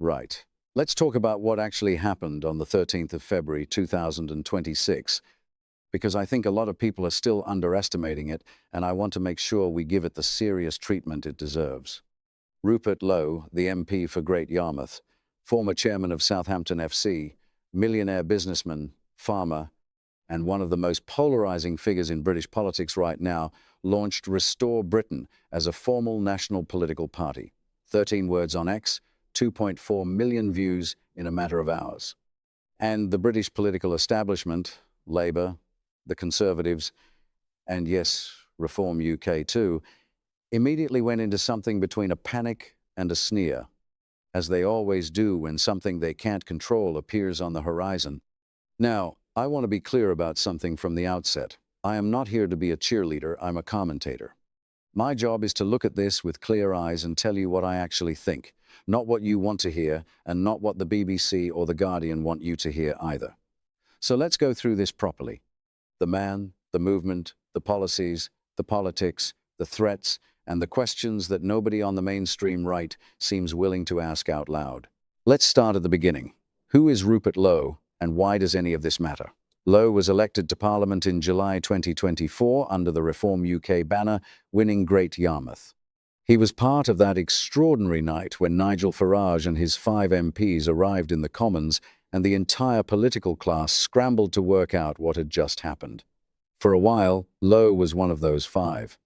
Right. Let's talk about what actually happened on the 13th of February 2026, because I think a lot of people are still underestimating it, and I want to make sure we give it the serious treatment it deserves. Rupert Lowe, the MP for Great Yarmouth, former chairman of Southampton FC, millionaire businessman, farmer, and one of the most polarizing figures in British politics right now, launched Restore Britain as a formal national political party. 13 words on X, 2.4 million views in a matter of hours. And the British political establishment, Labour, the Conservatives, and yes, Reform UK too, immediately went into something between a panic and a sneer, as they always do when something they can't control appears on the horizon. Now, I want to be clear about something from the outset. I am not here to be a cheerleader, I'm a commentator. My job is to look at this with clear eyes and tell you what I actually think, not what you want to hear, and not what the BBC or The Guardian want you to hear either. So let's go through this properly. The man, the movement, the policies, the politics, the threats, and the questions that nobody on the mainstream right seems willing to ask out loud. Let's start at the beginning. Who is Rupert Lowe, and why does any of this matter? Lowe was elected to Parliament in July 2024 under the Reform UK banner, winning Great Yarmouth. He was part of that extraordinary night when Nigel Farage and his 5 MPs arrived in the Commons and the entire political class scrambled to work out what had just happened. For a while, Lowe was one of those 5.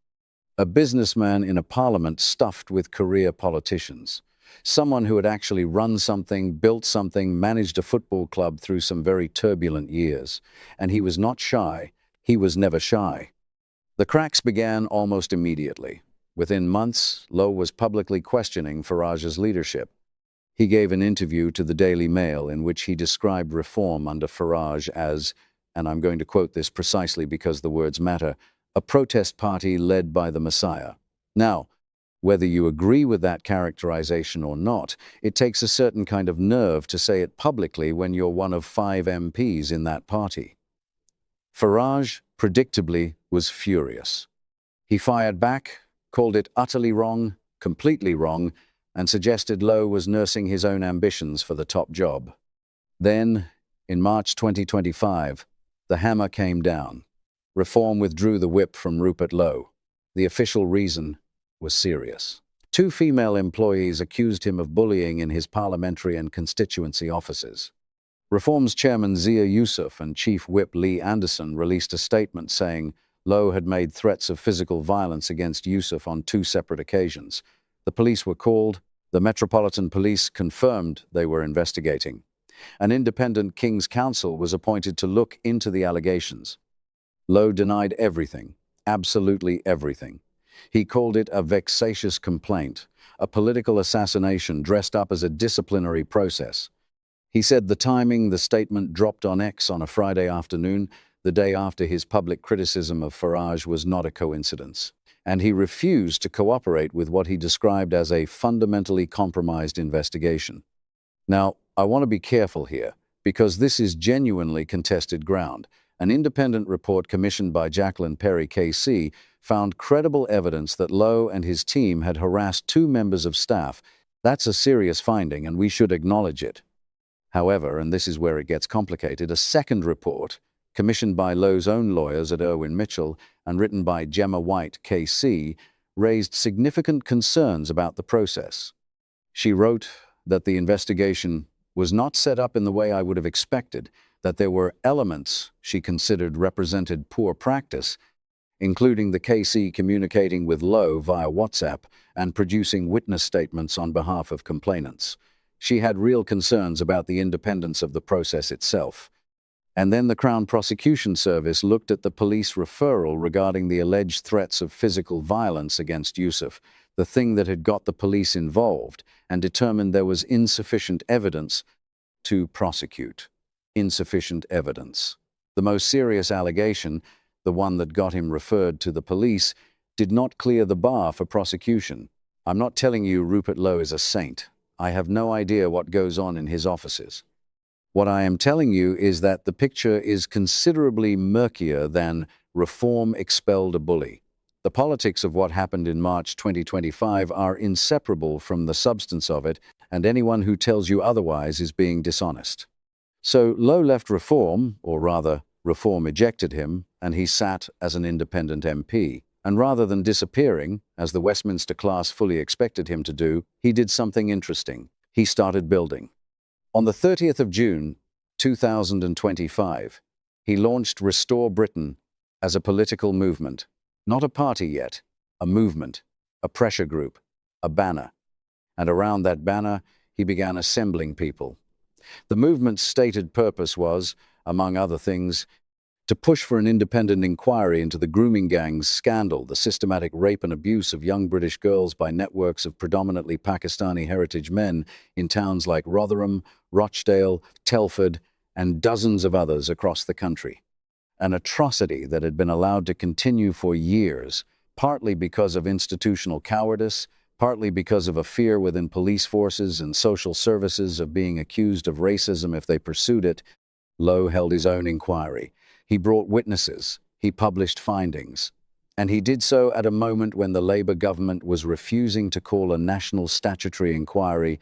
A businessman in a parliament stuffed with career politicians. Someone who had actually run something, built something, managed a football club through some very turbulent years. And he was not shy. He was never shy. The cracks began almost immediately. Within months, Lowe was publicly questioning Farage's leadership. He gave an interview to the Daily Mail in which he described reform under Farage as, and I'm going to quote this precisely because the words matter, a protest party led by the Messiah. Now, whether you agree with that characterization or not, it takes a certain kind of nerve to say it publicly when you're one of 5 MPs in that party. Farage, predictably, was furious. He fired back, called it utterly wrong, completely wrong, and suggested Lowe was nursing his own ambitions for the top job. Then, in March 2025, the hammer came down. Reform withdrew the whip from Rupert Lowe. The official reason was serious. 2 female employees accused him of bullying in his parliamentary and constituency offices. Reform's chairman Zia Yusuf and Chief Whip Lee Anderson released a statement saying Lowe had made threats of physical violence against Yusuf on 2 separate occasions. The police were called. The Metropolitan Police confirmed they were investigating. An independent King's Counsel was appointed to look into the allegations. Lowe denied everything, absolutely everything. He called it a vexatious complaint, a political assassination dressed up as a disciplinary process. He said the timing the statement dropped on X on a Friday afternoon, the day after his public criticism of Farage, was not a coincidence. And he refused to cooperate with what he described as a fundamentally compromised investigation. Now, I want to be careful here, because this is genuinely contested ground. An independent report commissioned by Jacqueline Perry KC found credible evidence that Lowe and his team had harassed 2 members of staff. That's a serious finding, and we should acknowledge it. However, and this is where it gets complicated, a second report, commissioned by Lowe's own lawyers at Irwin Mitchell and written by Gemma White KC, raised significant concerns about the process. She wrote that the investigation was not set up in the way I would have expected, that there were elements she considered represented poor practice, including the KC communicating with Lowe via WhatsApp and producing witness statements on behalf of complainants. She had real concerns about the independence of the process itself. And then the Crown Prosecution Service looked at the police referral regarding the alleged threats of physical violence against Yusuf, the thing that had got the police involved, and determined there was insufficient evidence to prosecute. Insufficient evidence. The most serious allegation, the one that got him referred to the police, did not clear the bar for prosecution. I'm not telling you Rupert Lowe is a saint. I have no idea what goes on in his offices. What I am telling you is that the picture is considerably murkier than Reform expelled a bully. The politics of what happened in March 2025 are inseparable from the substance of it, and anyone who tells you otherwise is being dishonest. So Lowe left Reform, or rather, Reform ejected him, and he sat as an independent MP. And rather than disappearing, as the Westminster class fully expected him to do, he did something interesting. He started building. On the 30th of June, 2025, he launched Restore Britain as a political movement. Not a party yet, a movement, a pressure group, a banner. And around that banner, he began assembling people. The movement's stated purpose was, among other things, to push for an independent inquiry into the grooming gangs scandal, the systematic rape and abuse of young British girls by networks of predominantly Pakistani heritage men in towns like Rotherham, Rochdale, Telford, and dozens of others across the country. An atrocity that had been allowed to continue for years, partly because of institutional cowardice, partly because of a fear within police forces and social services of being accused of racism if they pursued it. Lowe held his own inquiry. He brought witnesses, he published findings, and he did so at a moment when the Labour government was refusing to call a national statutory inquiry,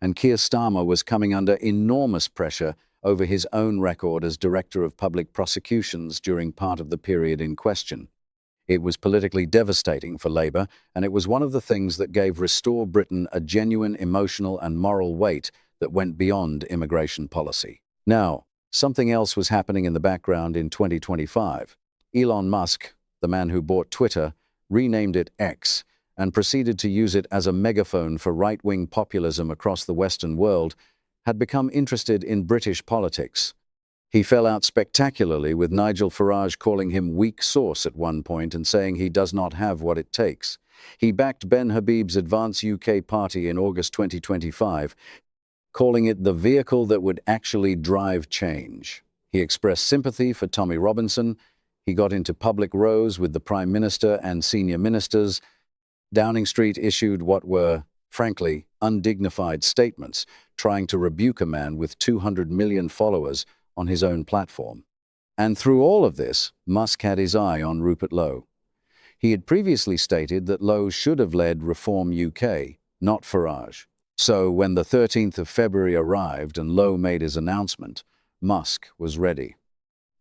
and Keir Starmer was coming under enormous pressure over his own record as Director of Public Prosecutions during part of the period in question. It was politically devastating for Labour, and it was one of the things that gave Restore Britain a genuine emotional and moral weight that went beyond immigration policy. Now, something else was happening in the background in 2025. Elon Musk, the man who bought Twitter, renamed it X and proceeded to use it as a megaphone for right-wing populism across the Western world, had become interested in British politics. He fell out spectacularly with Nigel Farage calling him weak sauce at one point and saying he does not have what it takes. He backed Ben Habib's Advance UK party in August 2025, calling it the vehicle that would actually drive change. He expressed sympathy for Tommy Robinson. He got into public rows with the Prime Minister and senior ministers. Downing Street issued what were, frankly, undignified statements, trying to rebuke a man with 200 million followers on his own platform. And through all of this, Musk had his eye on Rupert Lowe. He had previously stated that Lowe should have led Reform UK, not Farage. So when the 13th of February arrived and Lowe made his announcement, Musk was ready.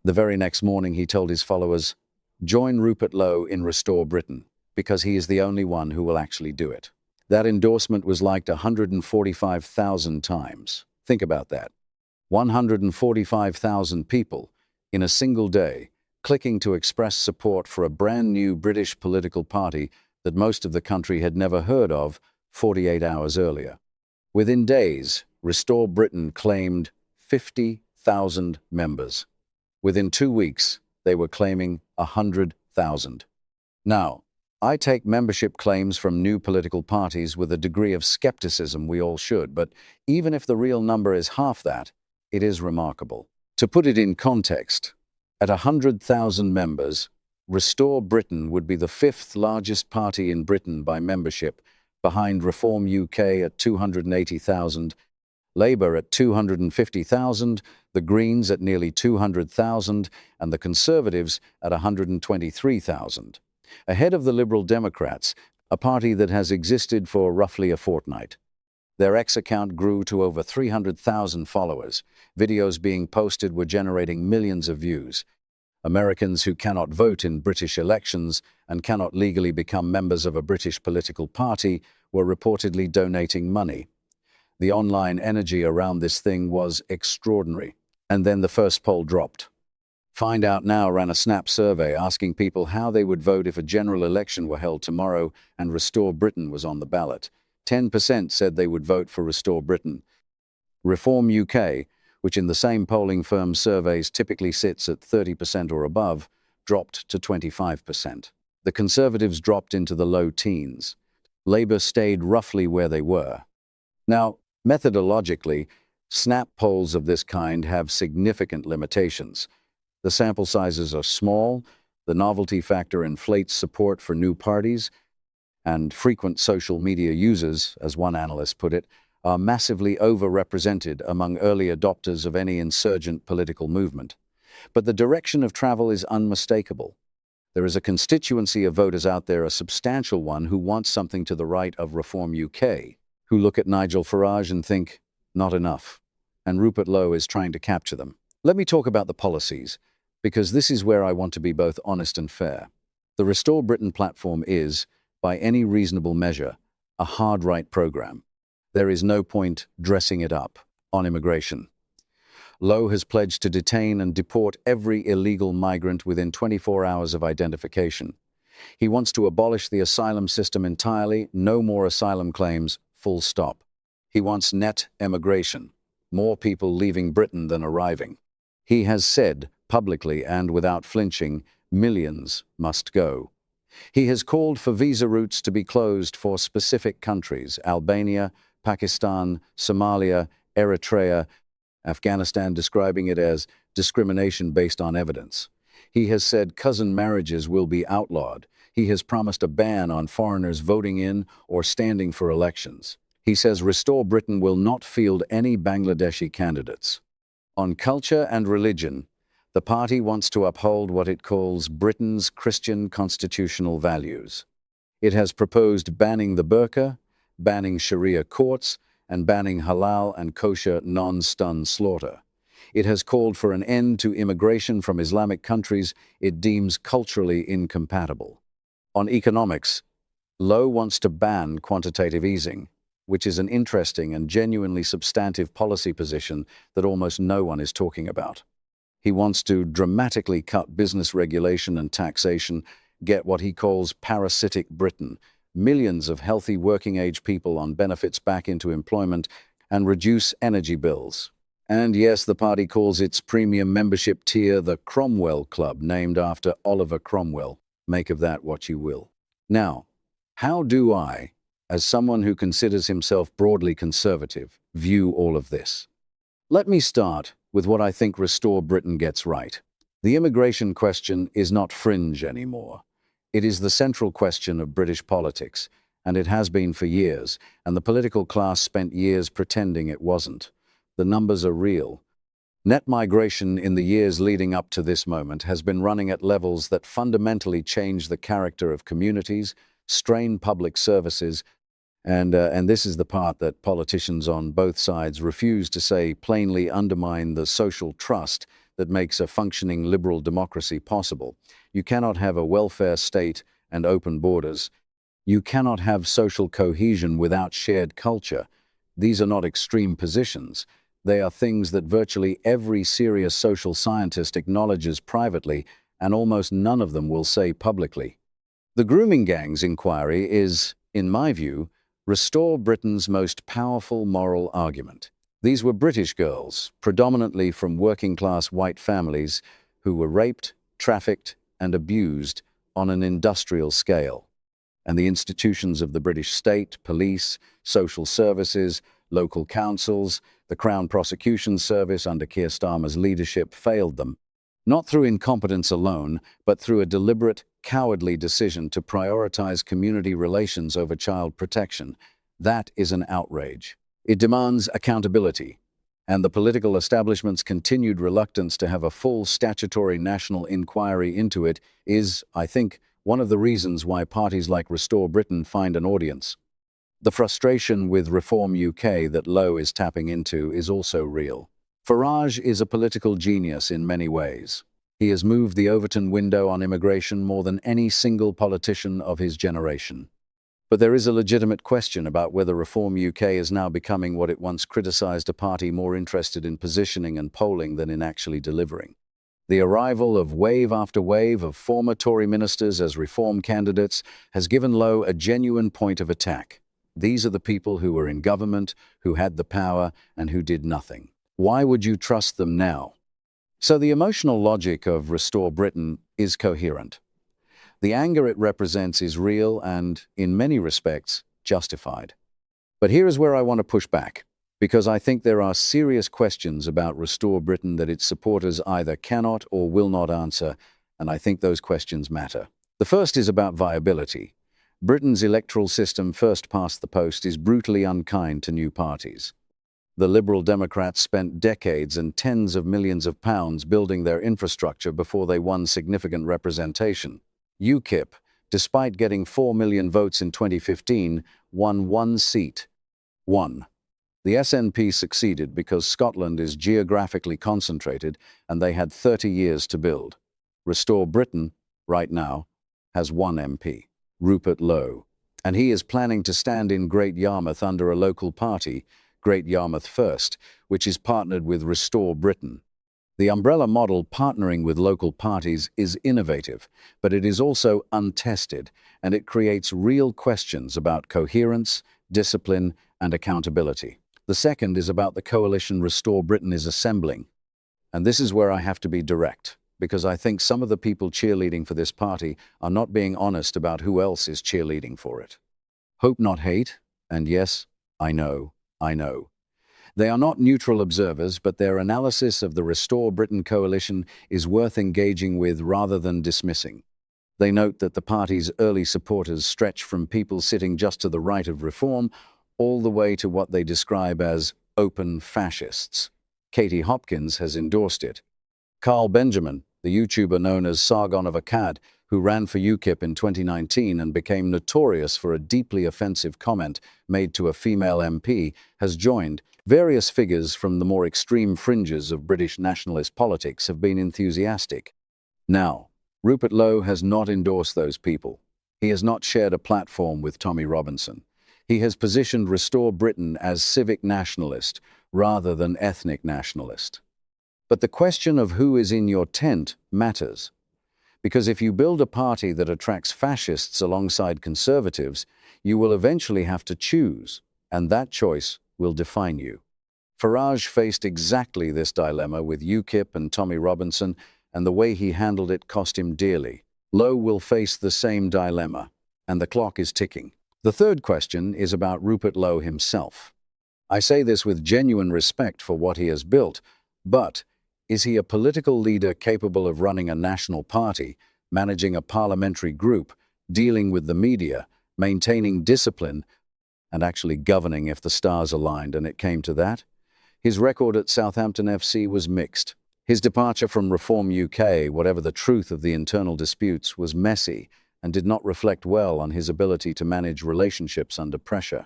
The very next morning he told his followers, "Join Rupert Lowe in Restore Britain, because he is the only one who will actually do it." That endorsement was liked 145,000 times. Think about that. 145,000 people in a single day clicking to express support for a brand new British political party that most of the country had never heard of 48 hours earlier. Within days, Restore Britain claimed 50,000 members. Within 2 weeks, they were claiming 100,000. Now, I take membership claims from new political parties with a degree of skepticism we all should, but even if the real number is half that, it is remarkable. To put it in context, at 100,000 members, Restore Britain would be the fifth largest party in Britain by membership, behind Reform UK at 280,000, Labour at 250,000, the Greens at nearly 200,000, and the Conservatives at 123,000. Ahead of the Liberal Democrats, a party that has existed for roughly a fortnight. Their X account grew to over 300,000 followers. Videos being posted were generating millions of views. Americans who cannot vote in British elections and cannot legally become members of a British political party were reportedly donating money. The online energy around this thing was extraordinary. And then the first poll dropped. Find Out Now ran a Snap survey asking people how they would vote if a general election were held tomorrow and Restore Britain was on the ballot. 10% said they would vote for Restore Britain. Reform UK, which in the same polling firm surveys typically sits at 30% or above, dropped to 25%. The Conservatives dropped into the low teens. Labour stayed roughly where they were. Now, methodologically, snap polls of this kind have significant limitations. The sample sizes are small, the novelty factor inflates support for new parties, and frequent social media users, as one analyst put it, are massively overrepresented among early adopters of any insurgent political movement. But the direction of travel is unmistakable. There is a constituency of voters out there, a substantial one, who wants something to the right of Reform UK, who look at Nigel Farage and think, not enough. And Rupert Lowe is trying to capture them. Let me talk about the policies, because this is where I want to be both honest and fair. The Restore Britain platform is, by any reasonable measure, a hard-right program. There is no point dressing it up on immigration. Lowe has pledged to detain and deport every illegal migrant within 24 hours of identification. He wants to abolish the asylum system entirely, no more asylum claims, full stop. He wants net emigration, more people leaving Britain than arriving. He has said, publicly and without flinching, millions must go. He has called for visa routes to be closed for specific countries: Albania, Pakistan, Somalia, Eritrea, Afghanistan, describing it as discrimination based on evidence. He has said cousin marriages will be outlawed. He has promised a ban on foreigners voting in or standing for elections. He says Restore Britain will not field any Bangladeshi candidates. On culture and religion, the party wants to uphold what it calls Britain's Christian constitutional values. It has proposed banning the burqa, banning Sharia courts, and banning halal and kosher non-stun slaughter. It has called for an end to immigration from Islamic countries it deems culturally incompatible. On economics, Lowe wants to ban quantitative easing, which is an interesting and genuinely substantive policy position that almost no one is talking about. He wants to dramatically cut business regulation and taxation, get what he calls parasitic Britain, millions of healthy working-age people on benefits back into employment, and reduce energy bills. And yes, the party calls its premium membership tier the Cromwell Club, named after Oliver Cromwell. Make of that what you will. Now, how do I, as someone who considers himself broadly conservative, view all of this? Let me start with what I think Restore Britain gets right. The immigration question is not fringe anymore. It is the central question of British politics, and it has been for years, and the political class spent years pretending it wasn't. The numbers are real. Net migration in the years leading up to this moment has been running at levels that fundamentally change the character of communities, strain public services, and this is the part that politicians on both sides refuse to say, plainly undermine the social trust that makes a functioning liberal democracy possible. You cannot have a welfare state and open borders. You cannot have social cohesion without shared culture. These are not extreme positions. They are things that virtually every serious social scientist acknowledges privately, and almost none of them will say publicly. The grooming gangs inquiry is, in my view, Restore Britain's most powerful moral argument. These were British girls, predominantly from working-class white families, who were raped, trafficked, and abused on an industrial scale. And the institutions of the British state, police, social services, local councils, the Crown Prosecution Service under Keir Starmer's leadership failed them, not through incompetence alone, but through a deliberate, cowardly decision to prioritize community relations over child protection. That is an outrage. It demands accountability, and the political establishment's continued reluctance to have a full statutory national inquiry into it is, I think, one of the reasons why parties like Restore Britain find an audience. The frustration with Reform UK that Lowe is tapping into is also real. Farage is a political genius in many ways. He has moved the Overton window on immigration more than any single politician of his generation. But there is a legitimate question about whether Reform UK is now becoming what it once criticized, a party more interested in positioning and polling than in actually delivering. The arrival of wave after wave of former Tory ministers as reform candidates has given Lowe a genuine point of attack. These are the people who were in government, who had the power, and who did nothing. Why would you trust them now? So the emotional logic of Restore Britain is coherent. The anger it represents is real and, in many respects, justified. But here is where I want to push back, because I think there are serious questions about Restore Britain that its supporters either cannot or will not answer, and I think those questions matter. The first is about viability. Britain's electoral system, first past the post, is brutally unkind to new parties. The Liberal Democrats spent decades and tens of millions of pounds building their infrastructure before they won significant representation. UKIP, despite getting 4 million votes in 2015, won one seat. 1. The SNP succeeded because Scotland is geographically concentrated and they had 30 years to build. Restore Britain, right now, has one MP, Rupert Lowe, and he is planning to stand in Great Yarmouth under a local party, Great Yarmouth First, which is partnered with Restore Britain. The umbrella model partnering with local parties is innovative, but it is also untested, and it creates real questions about coherence, discipline, and accountability. The second is about the coalition Restore Britain is assembling. And this is where I have to be direct, because I think some of the people cheerleading for this party are not being honest about who else is cheerleading for it. Hope not hate, and yes, I know. They are not neutral observers, but their analysis of the Restore Britain coalition is worth engaging with rather than dismissing. They note that the party's early supporters stretch from people sitting just to the right of reform all the way to what they describe as open fascists. Katie Hopkins has endorsed it. Carl Benjamin, the YouTuber known as Sargon of Akkad, who ran for UKIP in 2019 and became notorious for a deeply offensive comment made to a female MP, has joined. Various figures from the more extreme fringes of British nationalist politics have been enthusiastic. Now, Rupert Lowe has not endorsed those people. He has not shared a platform with Tommy Robinson. He has positioned Restore Britain as civic nationalist rather than ethnic nationalist. But the question of who is in your tent matters. Because if you build a party that attracts fascists alongside conservatives, you will eventually have to choose, and that choice will define you. Farage faced exactly this dilemma with UKIP and Tommy Robinson, and the way he handled it cost him dearly. Lowe will face the same dilemma, and the clock is ticking. The third question is about Rupert Lowe himself. I say this with genuine respect for what he has built, but is he a political leader capable of running a national party, managing a parliamentary group, dealing with the media, maintaining discipline, and actually governing if the stars aligned and it came to that? His record at Southampton FC was mixed. His departure from Reform UK, whatever the truth of the internal disputes, was messy and did not reflect well on his ability to manage relationships under pressure.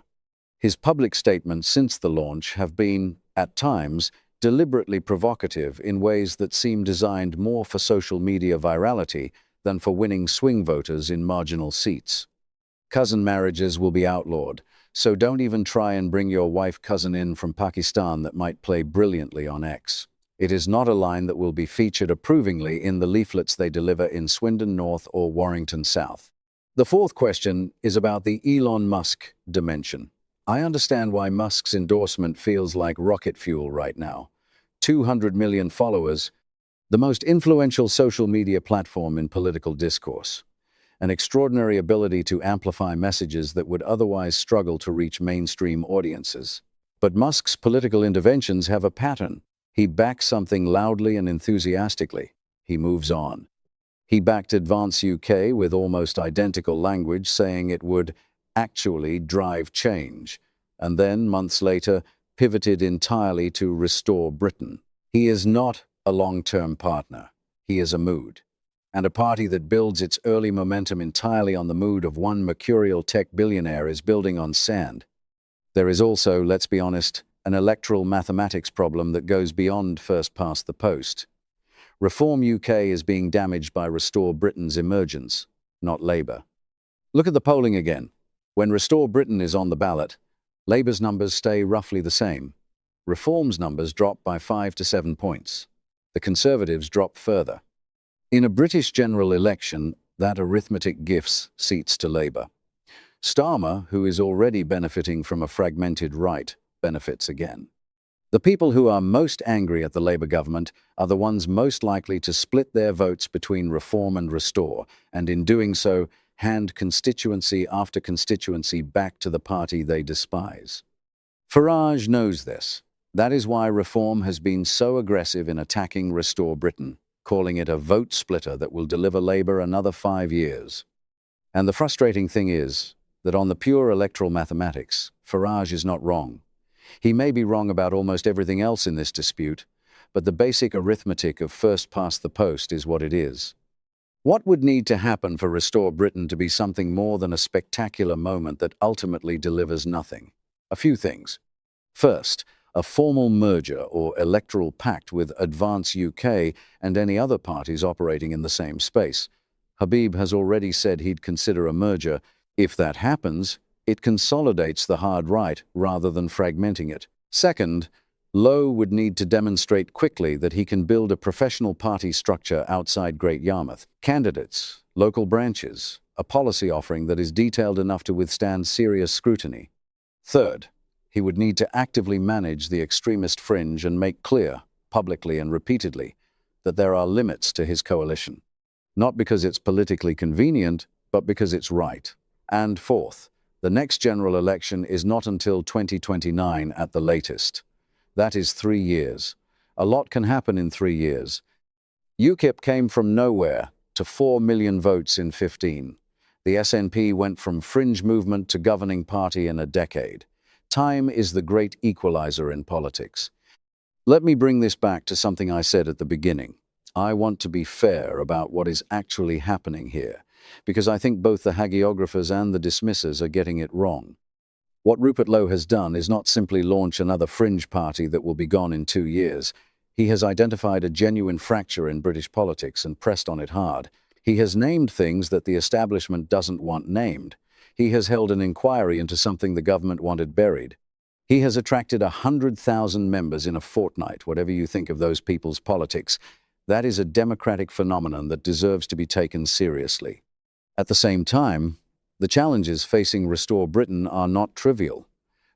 His public statements since the launch have been, at times, deliberately provocative in ways that seem designed more for social media virality than for winning swing voters in marginal seats. Cousin marriages will be outlawed, so don't even try and bring your wife cousin in from Pakistan that might play brilliantly on X. It is not a line that will be featured approvingly in the leaflets they deliver in Swindon North or Warrington South. The fourth question is about the Elon Musk dimension. I understand why Musk's endorsement feels like rocket fuel right now. 200 million followers, the most influential social media platform in political discourse. An extraordinary ability to amplify messages that would otherwise struggle to reach mainstream audiences. But Musk's political interventions have a pattern. He backs something loudly and enthusiastically. He moves on. He backed Advance UK with almost identical language, saying it would actually drive change, and then, months later, pivoted entirely to Restore Britain. He is not a long-term partner. He is a mood. And a party that builds its early momentum entirely on the mood of one mercurial tech billionaire is building on sand. There is also, let's be honest, an electoral mathematics problem that goes beyond first past the post. Reform UK is being damaged by Restore Britain's emergence, not Labour. Look at the polling again. When Restore Britain is on the ballot, Labour's numbers stay roughly the same. Reform's numbers drop by 5 to 7 points. The Conservatives drop further. In a British general election, that arithmetic gifts seats to Labour. Starmer, who is already benefiting from a fragmented right, benefits again. The people who are most angry at the Labour government are the ones most likely to split their votes between Reform and Restore, and in doing so, hand constituency after constituency back to the party they despise. Farage knows this. That is why Reform has been so aggressive in attacking Restore Britain, calling it a vote splitter that will deliver Labour another 5 years. And the frustrating thing is that on the pure electoral mathematics, Farage is not wrong. He may be wrong about almost everything else in this dispute, but the basic arithmetic of first past the post is what it is. What would need to happen for Restore Britain to be something more than a spectacular moment that ultimately delivers nothing? A few things. First, a formal merger or electoral pact with Advance UK and any other parties operating in the same space. Habib has already said he'd consider a merger. If that happens, it consolidates the hard right rather than fragmenting it. Second, Lowe would need to demonstrate quickly that he can build a professional party structure outside Great Yarmouth. Candidates, local branches, a policy offering that is detailed enough to withstand serious scrutiny. Third, he would need to actively manage the extremist fringe and make clear, publicly and repeatedly, that there are limits to his coalition. Not because it's politically convenient, but because it's right. And fourth, the next general election is not until 2029 at the latest. That is 3 years. A lot can happen in 3 years. UKIP came from nowhere to 4 million votes in 15. The SNP went from fringe movement to governing party in a decade. Time is the great equalizer in politics. Let me bring this back to something I said at the beginning. I want to be fair about what is actually happening here, because I think both the hagiographers and the dismissers are getting it wrong. What Rupert Lowe has done is not simply launch another fringe party that will be gone in 2 years. He has identified a genuine fracture in British politics and pressed on it hard. He has named things that the establishment doesn't want named. He has held an inquiry into something the government wanted buried. He has attracted 100,000 members in a fortnight, whatever you think of those people's politics. That is a democratic phenomenon that deserves to be taken seriously. At the same time, the challenges facing Restore Britain are not trivial.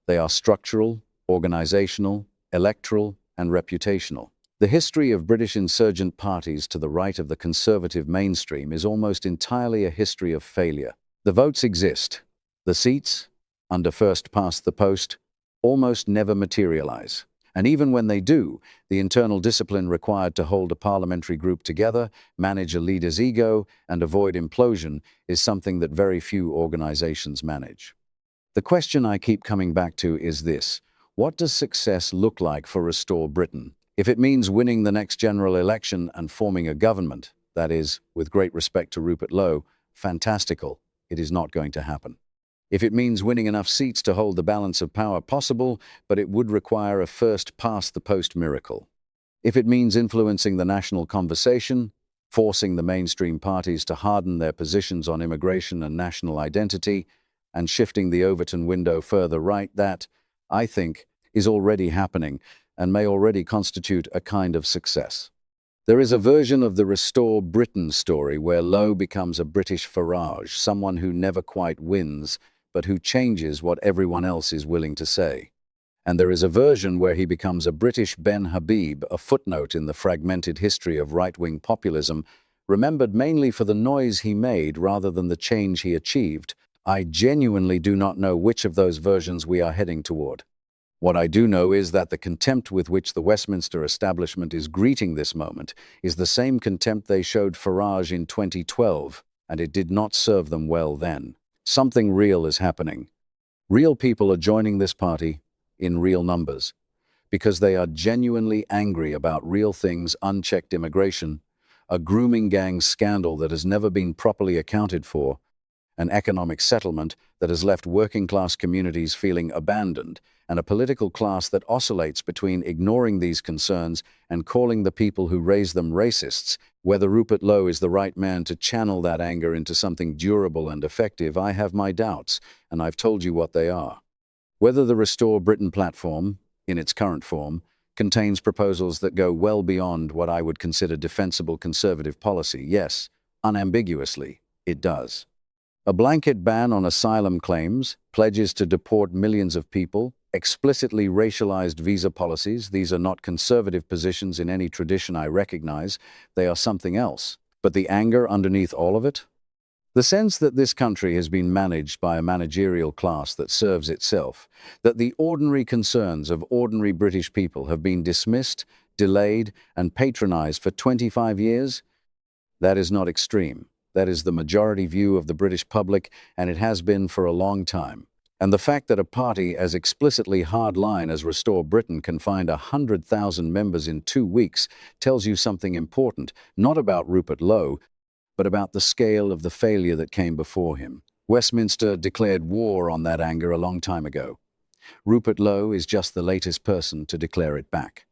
They are structural, organisational, electoral, and reputational. The history of British insurgent parties to the right of the conservative mainstream is almost entirely a history of failure. The votes exist. The seats, under first past the post, almost never materialise. And even when they do, the internal discipline required to hold a parliamentary group together, manage a leader's ego, and avoid implosion is something that very few organisations manage. The question I keep coming back to is this: what does success look like for Restore Britain? If it means winning the next general election and forming a government, that is, with great respect to Rupert Lowe, fantastical, it is not going to happen. If it means winning enough seats to hold the balance of power possible, but it would require a first-past-the-post miracle. If it means influencing the national conversation, forcing the mainstream parties to harden their positions on immigration and national identity, and shifting the Overton window further right, that, I think, is already happening and may already constitute a kind of success. There is a version of the Restore Britain story where Lowe becomes a British Farage, someone who never quite wins, but who changes what everyone else is willing to say. And there is a version where he becomes a British Ben Habib, a footnote in the fragmented history of right-wing populism, remembered mainly for the noise he made rather than the change he achieved. I genuinely do not know which of those versions we are heading toward. What I do know is that the contempt with which the Westminster establishment is greeting this moment is the same contempt they showed Farage in 2012, and it did not serve them well then. Something real is happening. Real people are joining this party in real numbers because they are genuinely angry about real things: unchecked immigration, a grooming gang scandal that has never been properly accounted for, an economic settlement that has left working-class communities feeling abandoned, and a political class that oscillates between ignoring these concerns and calling the people who raise them racists. Whether Rupert Lowe is the right man to channel that anger into something durable and effective, I have my doubts, and I've told you what they are. Whether the Restore Britain platform, in its current form, contains proposals that go well beyond what I would consider defensible conservative policy, yes, unambiguously, it does. A blanket ban on asylum claims, pledges to deport millions of people, explicitly racialized visa policies. These are not conservative positions in any tradition I recognize. They are something else. But the anger underneath all of it? The sense that this country has been managed by a managerial class that serves itself, that the ordinary concerns of ordinary British people have been dismissed, delayed, and patronized for 25 years? That is not extreme. That is the majority view of the British public, and it has been for a long time. And the fact that a party as explicitly hardline as Restore Britain can find 100,000 members in 2 weeks tells you something important, not about Rupert Lowe, but about the scale of the failure that came before him. Westminster declared war on that anger a long time ago. Rupert Lowe is just the latest person to declare it back.